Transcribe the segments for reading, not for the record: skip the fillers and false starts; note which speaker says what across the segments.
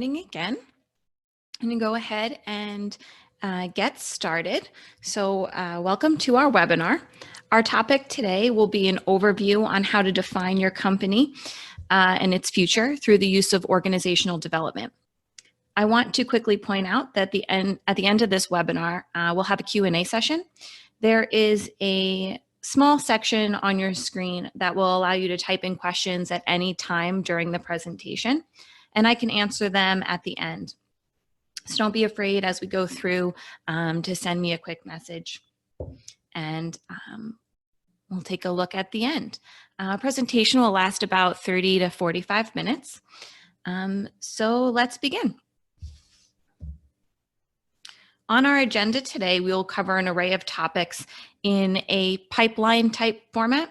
Speaker 1: Again, I'm going to go ahead and get started. So welcome to our webinar. Our topic today will be an overview on how to define your company and its future through the use of organizational development. I want to quickly point out that at the end of this webinar, we'll have a Q&A session. There is a small section on your screen that will allow you to type in questions at any time during the presentation, and I can answer them at the end. So don't be afraid as we go through to send me a quick message, and we'll take a look at the end. Presentation will last about 30 to 45 minutes. So let's begin. On our agenda today, we will cover an array of topics in a pipeline type format.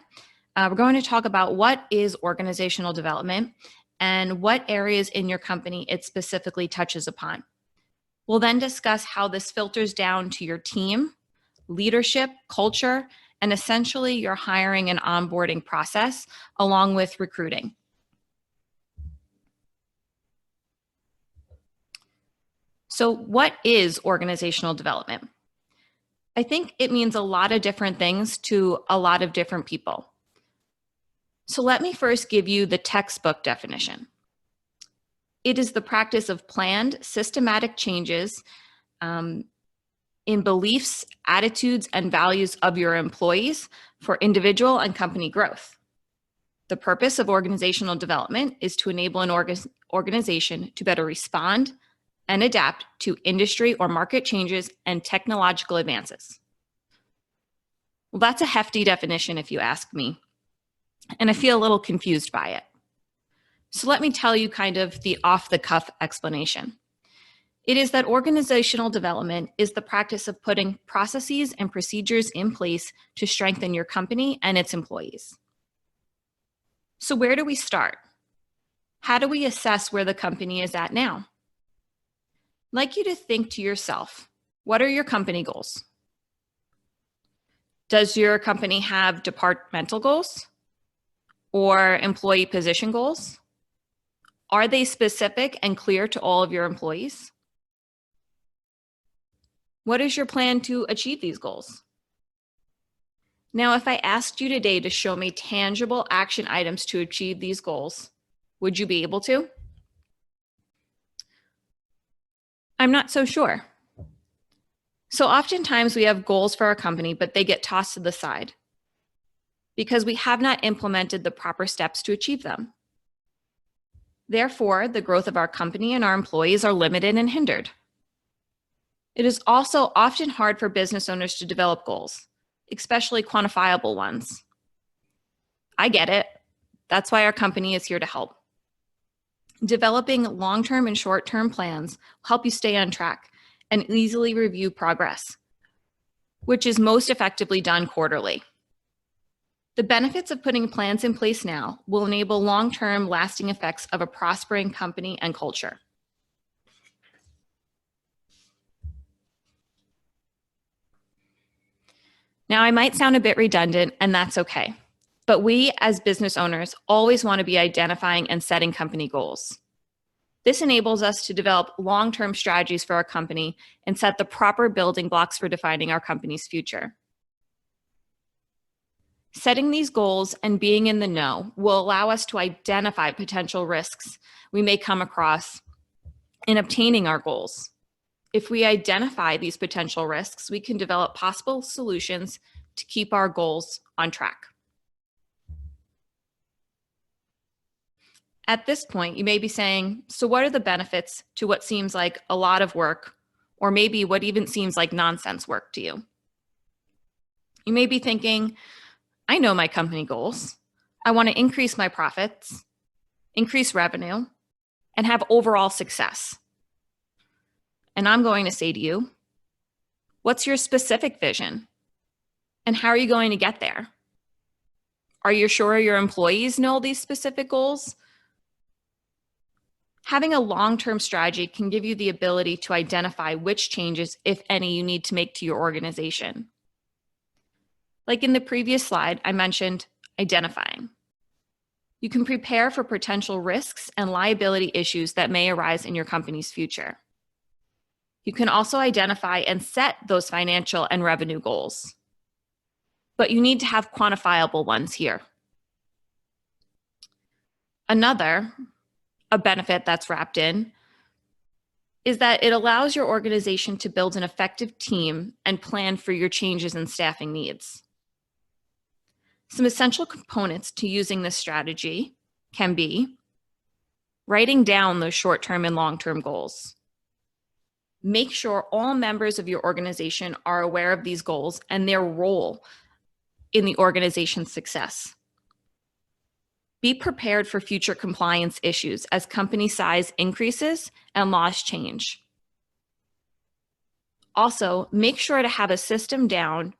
Speaker 1: We're going to talk about what is organizational development and what areas in your company it specifically touches upon. We'll then discuss how this filters down to your team, leadership, culture, and essentially your hiring and onboarding process, along with recruiting. So what is organizational development? I think it means a lot of different things to a lot of different people. So let me first give you the textbook definition. It is the practice of planned, systematic changes in beliefs, attitudes, and values of your employees for individual and company growth. The purpose of organizational development is to enable an organization to better respond and adapt to industry or market changes and technological advances. Well, that's a hefty definition if you ask me, and I feel a little confused by it. So let me tell you kind of the off-the-cuff explanation. It is that organizational development is the practice of putting processes and procedures in place to strengthen your company and its employees. So where do we start? How do we assess where the company is at now? I'd like you to think to yourself, what are your company goals? Does your company have departmental goals or employee position goals? Are they specific and clear to all of your employees? What is your plan to achieve these goals? Now, if I asked you today to show me tangible action items to achieve these goals, would you be able to? I'm not so sure. So oftentimes we have goals for our company, but they get tossed to the side because we have not implemented the proper steps to achieve them. Therefore, the growth of our company and our employees are limited and hindered. It is also often hard for business owners to develop goals, especially quantifiable ones. I get it. That's why our company is here to help. Developing long-term and short-term plans will help you stay on track and easily review progress, which is most effectively done quarterly. The benefits of putting plans in place now will enable long-term lasting effects of a prospering company and culture. Now, I might sound a bit redundant, and that's okay. But we, as business owners, always want to be identifying and setting company goals. This enables us to develop long-term strategies for our company and set the proper building blocks for defining our company's future. Setting these goals and being in the know will allow us to identify potential risks we may come across in obtaining our goals. If we identify these potential risks, we can develop possible solutions to keep our goals on track. At this point, you may be saying, so what are the benefits to what seems like a lot of work, or maybe what even seems like nonsense work to you? You may be thinking, I know my company goals. I want to increase my profits, increase revenue, and have overall success. And I'm going to say to you, what's your specific vision? And how are you going to get there? Are you sure your employees know these specific goals? Having a long-term strategy can give you the ability to identify which changes, if any, you need to make to your organization. Like in the previous slide, I mentioned identifying. You can prepare for potential risks and liability issues that may arise in your company's future. You can also identify and set those financial and revenue goals. But you need to have quantifiable ones here. A benefit that's wrapped in, is that it allows your organization to build an effective team and plan for your changes in staffing needs. Some essential components to using this strategy can be writing down those short-term and long-term goals. Make sure all members of your organization are aware of these goals and their role in the organization's success. Be prepared for future compliance issues as company size increases and laws change. Also, make sure to have a system down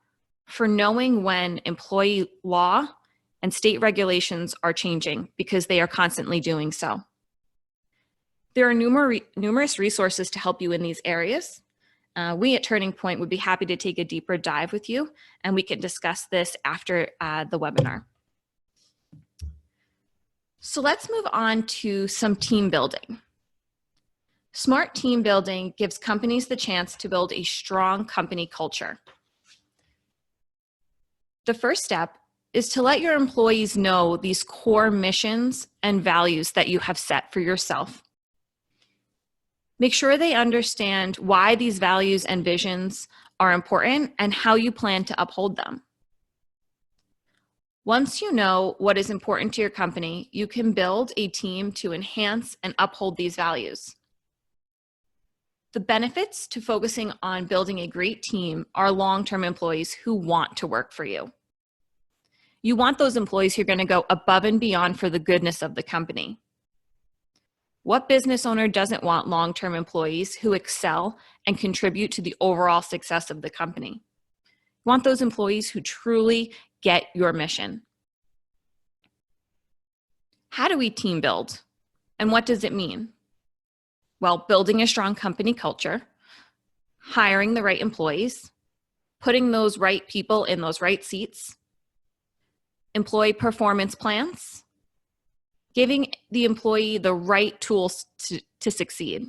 Speaker 1: for knowing when employee law and state regulations are changing, because they are constantly doing so. There are numerous resources to help you in these areas. We at Turning Point would be happy to take a deeper dive with you, and we can discuss this after the webinar. So let's move on to some team building. Smart team building gives companies the chance to build a strong company culture. The first step is to let your employees know these core missions and values that you have set for yourself. Make sure they understand why these values and visions are important and how you plan to uphold them. Once you know what is important to your company, you can build a team to enhance and uphold these values. The benefits to focusing on building a great team are long-term employees who want to work for you. You want those employees who are going to go above and beyond for the goodness of the company. What business owner doesn't want long-term employees who excel and contribute to the overall success of the company? You want those employees who truly get your mission. How do we team build? And what does it mean? Well, building a strong company culture, hiring the right employees, putting those right people in those right seats, employee performance plans, giving the employee the right tools to succeed.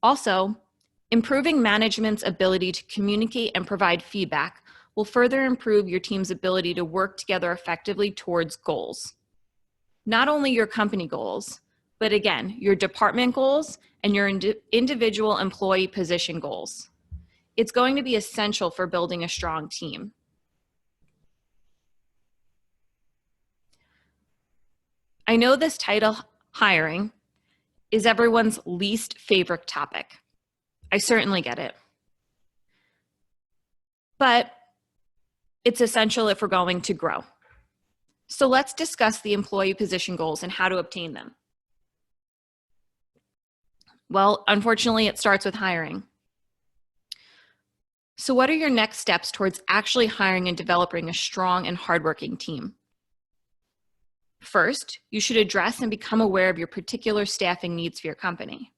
Speaker 1: Also, improving management's ability to communicate and provide feedback will further improve your team's ability to work together effectively towards goals. Not only your company goals, but again, your department goals and your individual employee position goals. It's going to be essential for building a strong team. I know this title, hiring, is everyone's least favorite topic. I certainly get it. But it's essential if we're going to grow. So let's discuss the employee position goals and how to obtain them. Well, unfortunately, it starts with hiring. So what are your next steps towards actually hiring and developing a strong and hardworking team? First, you should address and become aware of your particular staffing needs for your company.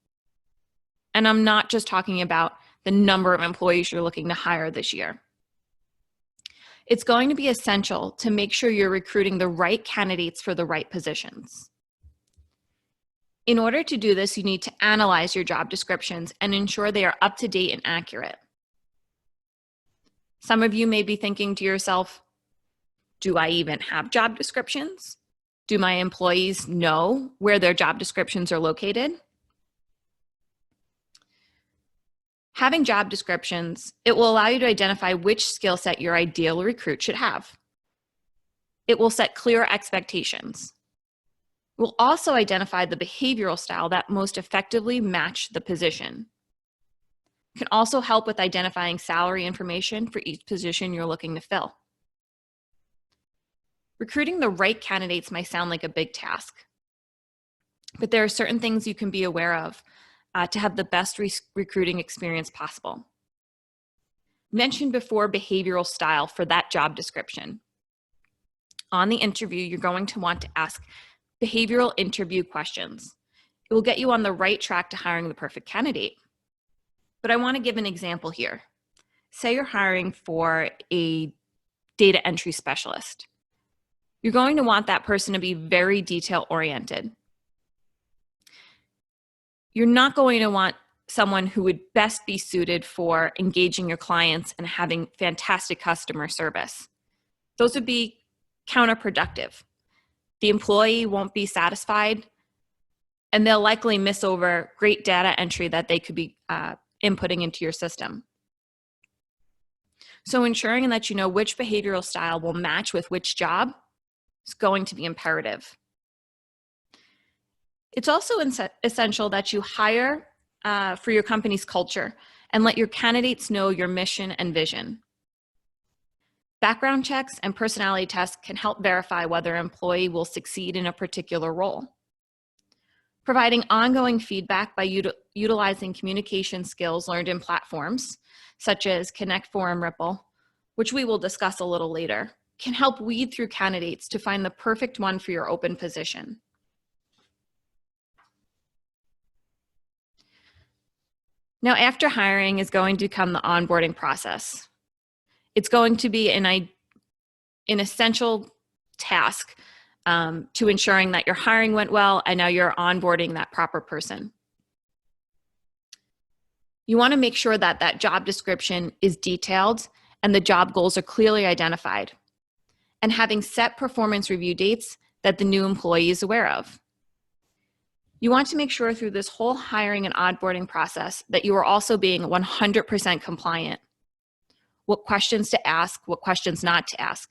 Speaker 1: And I'm not just talking about the number of employees you're looking to hire this year. It's going to be essential to make sure you're recruiting the right candidates for the right positions. In order to do this, you need to analyze your job descriptions and ensure they are up to date and accurate. Some of you may be thinking to yourself, do I even have job descriptions? Do my employees know where their job descriptions are located? Having job descriptions, it will allow you to identify which skill set your ideal recruit should have. It will set clear expectations. It will also identify the behavioral style that most effectively match the position. It can also help with identifying salary information for each position you're looking to fill. Recruiting the right candidates might sound like a big task, but there are certain things you can be aware of to have the best recruiting experience possible. Mentioned before behavioral style for that job description. On the interview, you're going to want to ask behavioral interview questions. It will get you on the right track to hiring the perfect candidate. But I want to give an example here. Say you're hiring for a data entry specialist. You're going to want that person to be very detail-oriented. You're not going to want someone who would best be suited for engaging your clients and having fantastic customer service. Those would be counterproductive. The employee won't be satisfied, and they'll likely miss over great data entry that they could be inputting into your system. So ensuring that you know which behavioral style will match with which job is going to be imperative. It's also essential that you hire for your company's culture and let your candidates know your mission and vision. Background checks and personality tests can help verify whether an employee will succeed in a particular role. Providing ongoing feedback by utilizing communication skills learned in platforms such as Connect, Forum, Ripple, which we will discuss a little later, can help weed through candidates to find the perfect one for your open position. Now, after hiring is going to come the onboarding process. It's going to be an essential task to ensuring that your hiring went well and now you're onboarding that proper person. You want to make sure that that job description is detailed and the job goals are clearly identified, and having set performance review dates that the new employee is aware of. You want to make sure through this whole hiring and onboarding process that you are also being 100% compliant. What questions to ask, what questions not to ask,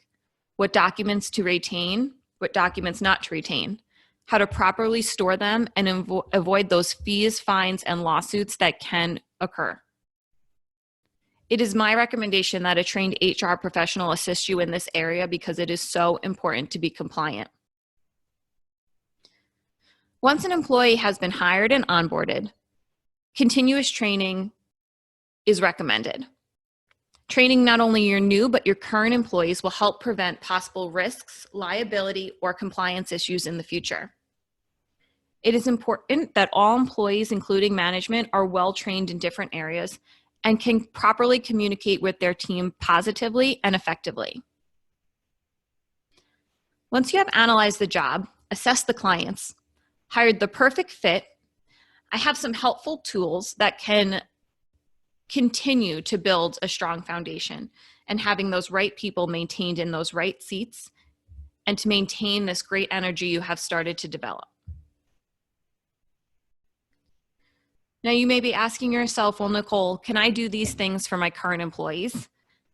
Speaker 1: what documents to retain, what documents not to retain, how to properly store them and avoid those fees, fines, and lawsuits that can occur. It is my recommendation that a trained HR professional assist you in this area because it is so important to be compliant. Once an employee has been hired and onboarded, continuous training is recommended. Training not only your new but your current employees will help prevent possible risks, liability, or compliance issues in the future. It is important that all employees, including management, are well trained in different areas and can properly communicate with their team positively and effectively. Once you have analyzed the job, assessed the clients, hired the perfect fit, I have some helpful tools that can continue to build a strong foundation and having those right people maintained in those right seats and to maintain this great energy you have started to develop. Now you may be asking yourself, well, Nicole, can I do these things for my current employees?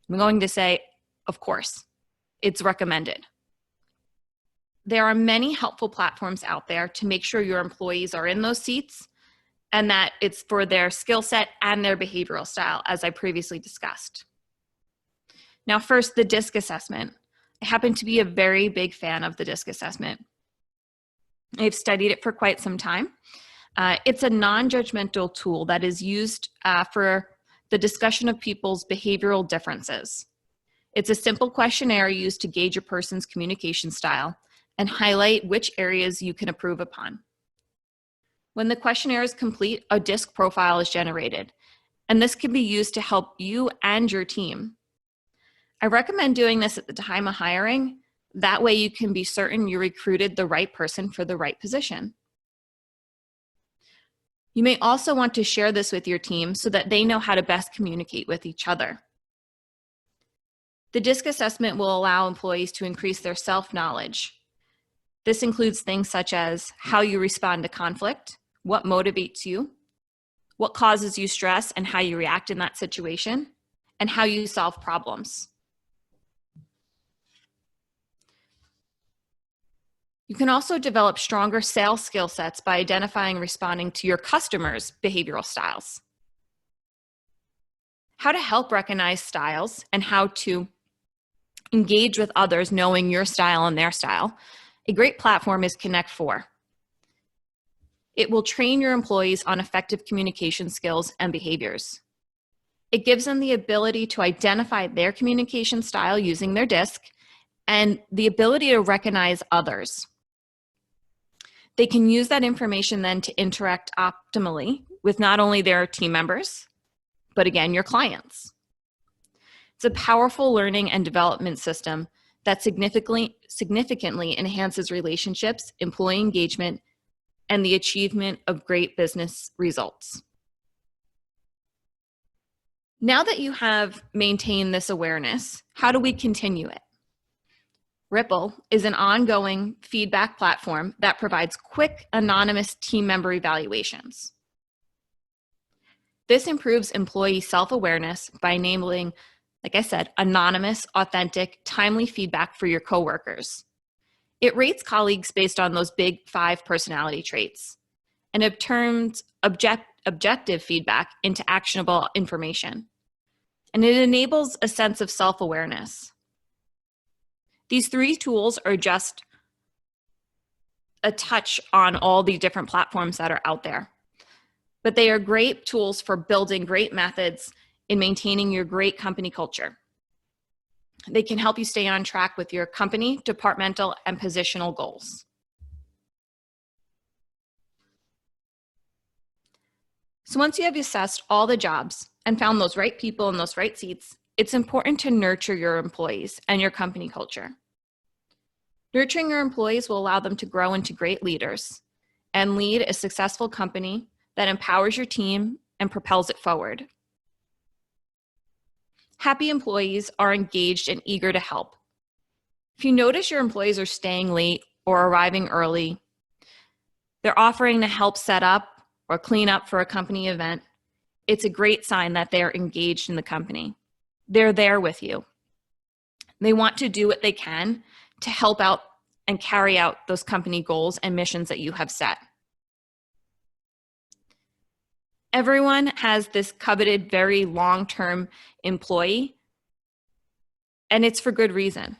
Speaker 1: I'm going to say, of course, it's recommended. There are many helpful platforms out there to make sure your employees are in those seats and that it's for their skill set and their behavioral style, as I previously discussed. Now, first, the DISC assessment. I happen to be a very big fan of the DISC assessment. I've studied it for quite some time. It's a non-judgmental tool that is used for the discussion of people's behavioral differences. It's a simple questionnaire used to gauge a person's communication style and highlight which areas you can improve upon. When the questionnaire is complete, a DISC profile is generated, and this can be used to help you and your team. I recommend doing this at the time of hiring. That way you can be certain you recruited the right person for the right position. You may also want to share this with your team so that they know how to best communicate with each other. The DISC assessment will allow employees to increase their self-knowledge. This includes things such as how you respond to conflict, what motivates you, what causes you stress and how you react in that situation, and how you solve problems. You can also develop stronger sales skill sets by identifying and responding to your customers' behavioral styles. How to help recognize styles and how to engage with others knowing your style and their style. A great platform is Connect 4. It will train your employees on effective communication skills and behaviors. It gives them the ability to identify their communication style using their DISC and the ability to recognize others. They can use that information then to interact optimally with not only their team members, but again, your clients. It's a powerful learning and development system that significantly enhances relationships, employee engagement, and the achievement of great business results. Now that you have maintained this awareness, how do we continue it? Ripple is an ongoing feedback platform that provides quick, anonymous team member evaluations. This improves employee self-awareness by enabling, like I said, anonymous, authentic, timely feedback for your coworkers. It rates colleagues based on those big 5 personality traits, and it turns objective feedback into actionable information. And it enables a sense of self-awareness. These 3 tools are just a touch on all the different platforms that are out there. But they are great tools for building great methods in maintaining your great company culture. They can help you stay on track with your company, departmental, and positional goals. So once you have assessed all the jobs and found those right people in those right seats, it's important to nurture your employees and your company culture. Nurturing your employees will allow them to grow into great leaders and lead a successful company that empowers your team and propels it forward. Happy employees are engaged and eager to help. If you notice your employees are staying late or arriving early, they're offering to help set up or clean up for a company event, it's a great sign that they're engaged in the company. They're there with you. They want to do what they can to help out and carry out those company goals and missions that you have set. Everyone has this coveted, very long-term employee, and it's for good reason.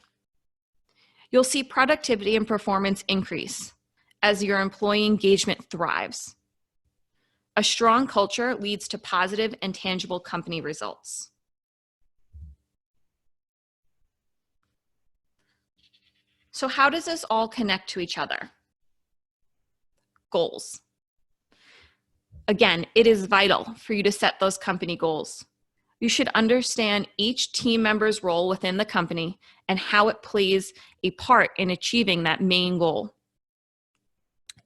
Speaker 1: You'll see productivity and performance increase as your employee engagement thrives. A strong culture leads to positive and tangible company results. So how does this all connect to each other? Goals. Again, it is vital for you to set those company goals. You should understand each team member's role within the company and how it plays a part in achieving that main goal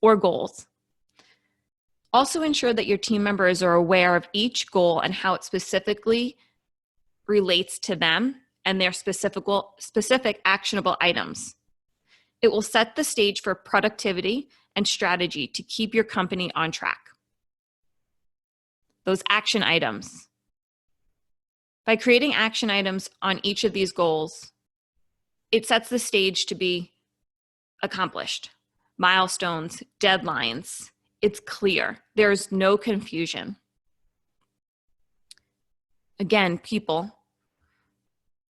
Speaker 1: or goals. Also ensure that your team members are aware of each goal and how it specifically relates to them and their specific actionable items. It will set the stage for productivity and strategy to keep your company on track. Those action items. By creating action items on each of these goals, it sets the stage to be accomplished. Milestones, deadlines, it's clear. There's no confusion. Again, people.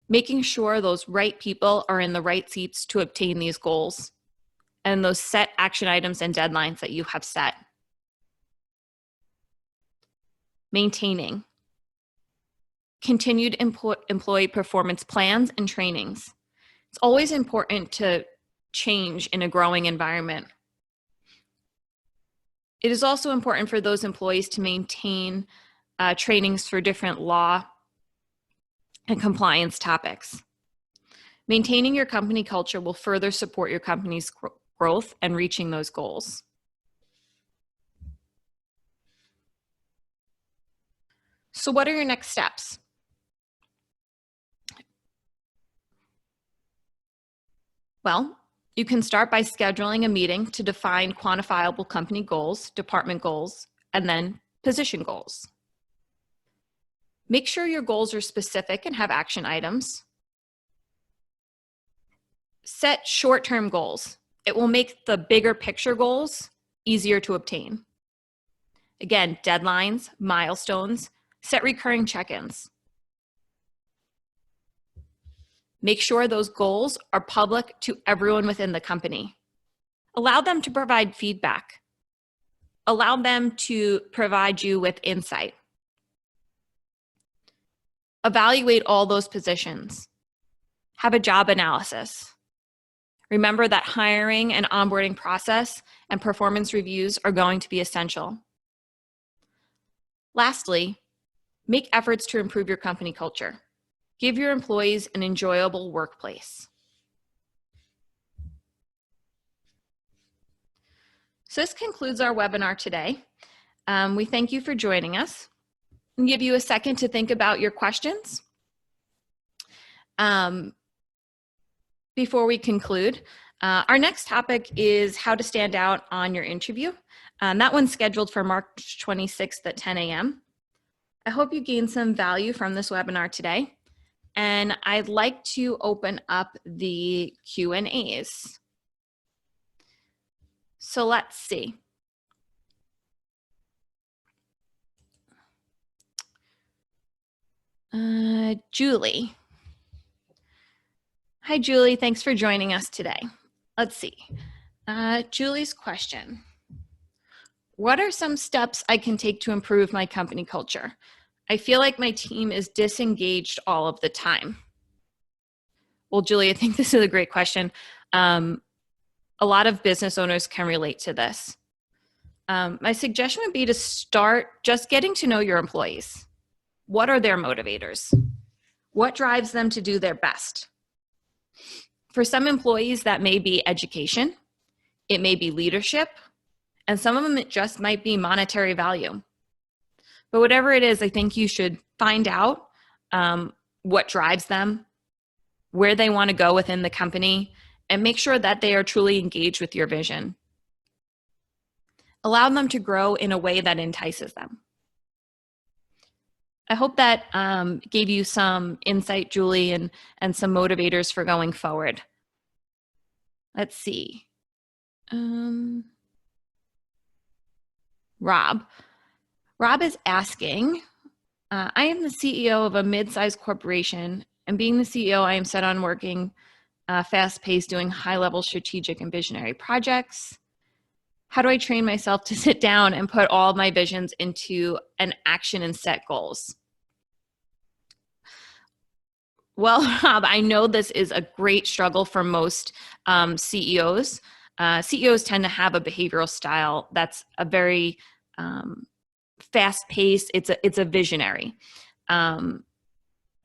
Speaker 1: Making sure those right people are in the right seats to obtain these goals and those set action items and deadlines that you have set. Maintaining. Continued employee performance plans and trainings. It's always important to change in a growing environment. It is also important for those employees to maintain trainings for different law and compliance topics. Maintaining your company culture will further support your company's growth and reaching those goals. So what are your next steps? Well, you can start by scheduling a meeting to define quantifiable company goals, department goals, and then position goals. Make sure your goals are specific and have action items. Set short-term goals. It will make the bigger picture goals easier to obtain. Again, deadlines, milestones, set recurring check-ins. Make sure those goals are public to everyone within the company. Allow them to provide feedback. Allow them to provide you with insight. Evaluate all those positions. Have a job analysis. Remember that hiring and onboarding process and performance reviews are going to be essential. Lastly, make efforts to improve your company culture. Give your employees an enjoyable workplace. So this concludes our webinar today. We thank you for joining us and give you a second to think about your questions. Before we conclude, our next topic is how to stand out on your interview. That one's scheduled for March 26th at 10 a.m. I hope you gained some value from this webinar today, and I'd like to open up the Q&As. So let's see. Julie. Hi, Julie. Thanks for joining us today. Let's see. Julie's question. What are some steps I can take to improve my company culture? I feel like my team is disengaged all of the time. Well, Julie, I think this is a great question. A lot of business owners can relate to this. My suggestion would be to start just getting to know your employees. What are their motivators? What drives them to do their best? For some employees, that may be education, it may be leadership, and some of them it just might be monetary value. But whatever it is, I think you should find out what drives them, where they want to go within the company, and make sure that they are truly engaged with your vision. Allow them to grow in a way that entices them. I hope that gave you some insight, Julie, and some motivators for going forward. Let's see. Rob. Rob is asking, I am the CEO of a mid-sized corporation, and being the CEO, I am set on working fast-paced, doing high-level strategic and visionary projects. How do I train myself to sit down and put all of my visions into an action and set goals? Well, Rob, I know this is a great struggle for most CEOs. CEOs tend to have a behavioral style that's a very fast-paced. It's a visionary. A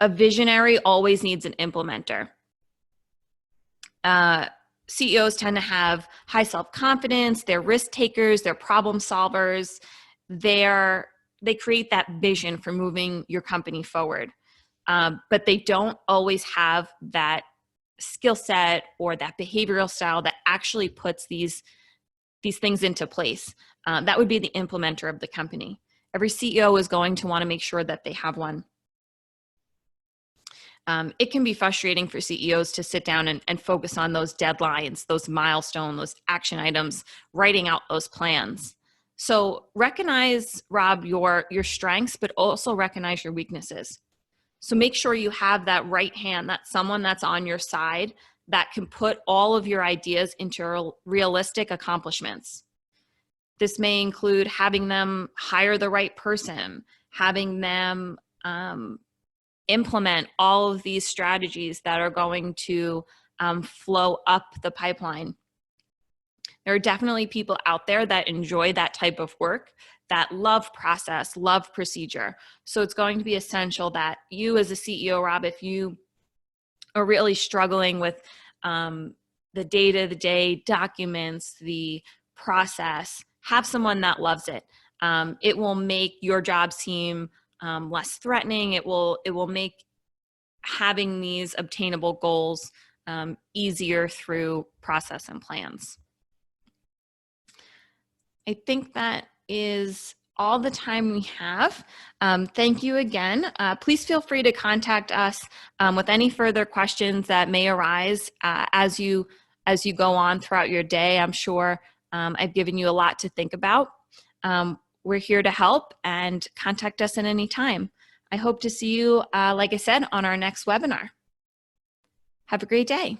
Speaker 1: visionary always needs an implementer. CEOs tend to have high self-confidence, they're risk takers, they're problem solvers, they create that vision for moving your company forward. But they don't always have that skill set or that behavioral style that actually puts these things into place. That would be the implementer of the company. Every CEO is going to want to make sure that they have one. It can be frustrating for CEOs to sit down and focus on those deadlines, those milestones, those action items, writing out those plans. So recognize, Rob, your strengths, but also recognize your weaknesses. So make sure you have that right hand, that someone that's on your side that can put all of your ideas into realistic accomplishments. This may include having them hire the right person, having them implement all of these strategies that are going to flow up the pipeline. There are definitely people out there that enjoy that type of work, that love process, love procedure. So it's going to be essential that you as a CEO, Rob, if you are really struggling with the day-to-day documents, the process, have someone that loves it. It will make your job seem less threatening. It will make having these obtainable goals easier through process and plans. I think that is all the time we have. Thank you again. Please feel free to contact us with any further questions that may arise as you go on throughout your day. I'm sure I've given you a lot to think about. We're here to help, and contact us at any time. I hope to see you, like I said, on our next webinar. Have a great day.